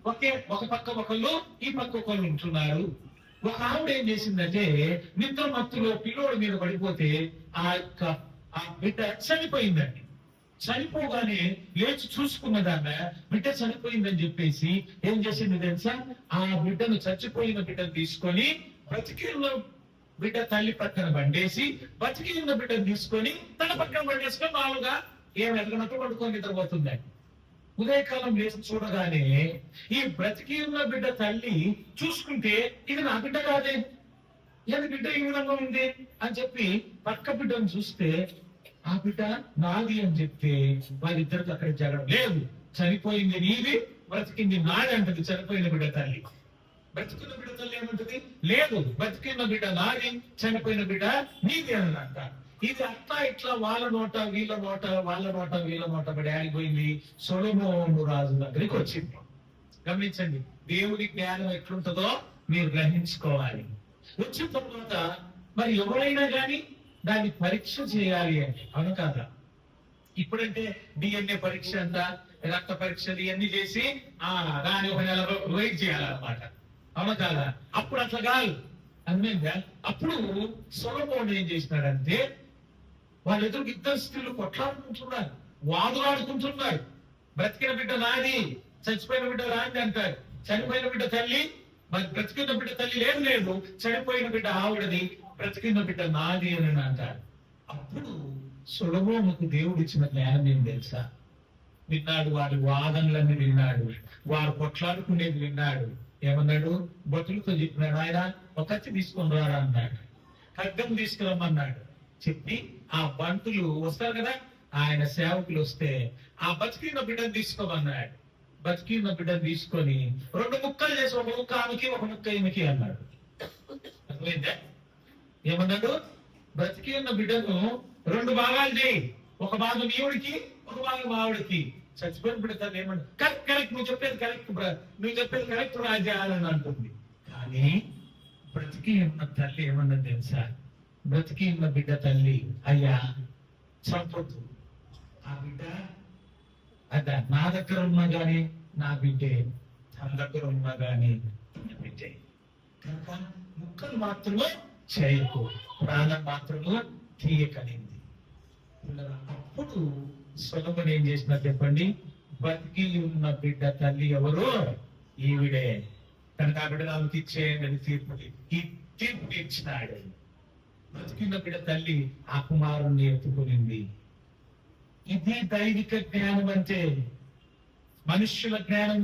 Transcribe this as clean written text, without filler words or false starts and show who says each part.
Speaker 1: ఒక పక్క ఒకళ్ళు ఈ పక్క ఒకళ్ళు ఉంటున్నారు. ఒక ఆవిడ ఏం చేసిందంటే నిద్ర మత్తులో పిల్లోడి మీద పడిపోతే ఆ బిడ్డ చనిపోయిందండి. చనిపోగానే లేచి చూసుకున్నదాన్న బిడ్డ చనిపోయిందని చెప్పేసి ఏం చేసింది తెలుసా? ఆ బిడ్డను చచ్చిపోయిన బిడ్డను తీసుకొని బ్రతికిన బిడ్డ తల్లి పక్కన బండేసి బతికిన బిడ్డను తీసుకొని తన పక్కన బండేసుకొని మామూలుగా ఏం ఎదగనట్టు పడుకొని నిద్రపోతుందండి. ఉదయకాలం లేచి చూడగానే ఈ బ్రతికి ఉన్న బిడ్డ తల్లి చూసుకుంటే ఇది నా బిడ్డ కాదే, ఏది బిడ్డ ఈ విధంగా ఉంది అని చెప్పి పక్క బిడ్డను చూస్తే ఆ బిడ్డ నాది అని చెప్తే వారిద్దరికి అక్కడ జరగడం లేదు. చనిపోయింది నీది, బ్రతికింది నాది అంటది చనిపోయిన బిడ్డ తల్లి. బ్రతికిన బిడ్డ తల్లి ఏమంటది? లేదు, బ్రతికిన బిడ్డ నాది, చనిపోయిన బిడ్డ నీది అని అంటారు. ఇది అట్లా ఇట్లా వాళ్ళ నోట వీళ్ళ నోట వాళ్ళ నోట వీళ్ళ నోట పడి ఆగిపోయింది. సొలొమోను రాజు దగ్గరికి వచ్చింది. గమనించండి, దేవుడి జ్ఞానం ఎట్లుంటుందో మీరు గ్రహించుకోవాలి. వచ్చిన తర్వాత మరి ఎవరైనా కానీ దాన్ని పరీక్ష చేయాలి అంటే అవును కాదా? ఇప్పుడంటే డిఎన్ఏ పరీక్ష అంట, రక్త పరీక్షలు ఇవన్నీ చేసి దాని ఒక నెల వెయిట్ చేయాలన్నమాట. అవును కాదా? అప్పుడు అట్లా కాదు. అర్థమైందా? అప్పుడు సొలొమోను ఏం చేసినాడంటే వాళ్ళ ఎదురు ఇద్దరు స్త్రీలు కొట్లాడుకుంటున్నారు, వాదులాడుకుంటున్నారు. బ్రతికిన బిడ్డ నాది, చచ్చిపోయిన బిడ్డ నాది అంటారు. చనిపోయిన బిడ్డ తల్లి, మరి బ్రతికిన బిడ్డ తల్లి లేదు లేదు, చనిపోయిన బిడ్డ ఆవిడది, బ్రతికిన బిడ్డ నాది అని అంటారు. అప్పుడు సొలొమోనుకు దేవుడు ఇచ్చిన జ్ఞానం ఏం తెలుసా? విన్నాడు, వారి వాదనలన్నీ విన్నాడు, వారు కొట్లాడుకునేది విన్నాడు. ఏమన్నాడు? బతులతో చెప్పినాడు, ఆయన ఒక కత్తి తీసుకొని రారా అన్నాడు, ఖడ్గం తీసుకురమ్మన్నాడు. చెప్పి ఆ బంటులు వస్తారు కదా, ఆయన సేవకులు వస్తే ఆ బతికిన బిడ్డను తీసుకోమన్నాడు. బతికిన బిడ్డను తీసుకొని 2 ముక్కలు చేసి ఒక ముక్క ఆమెకి ఒక ముక్క ఈమెకి అన్నాడు. అర్థమైందా? ఏమన్నాడు? బ్రతికి ఉన్న బిడ్డను 2 భాగాలు చేయి, ఒక భాగం ఈవుడికి ఒక భాగం ఆవిడికి. చచ్చిపోయిన బిడ్డ తల్లి ఏమన్నా కరెక్ట్ కరెక్ట్, నువ్వు చెప్పేది కరెక్ట్ రాజా అని అంటుంది. కానీ బ్రతికి ఉన్న తల్లి ఏమన్నది తెలుసా? బ్రతికి ఉన్న బిడ్డ తల్లి, అయ్యా చంపొద్దు, ఆ బిడ్డ అదా నా దగ్గర ఉన్నా గాని నా బిడ్డే, తన దగ్గర ఉన్నా గాని బిడ్డే, కనుక ముక్కలు మాత్రమే చేయకు, ప్రాణం మాత్రమే తీయకనింది. అప్పుడు సొలొమోను ఏం చేసినా చెప్పండి? బతికి ఉన్న బిడ్డ తల్లి ఎవరు? ఈవిడే. కనుక ఆ బిడ్డ నాకు ఇచ్చేయండి తీర్పు ఇచ్చినాడు. బ్రతికిన బిడ్డ తల్లి ఆ కుమారుణ్ణి ఎత్తుకునింది. ఇది దైవిక జ్ఞానం అంటే. మనుష్యుల జ్ఞానం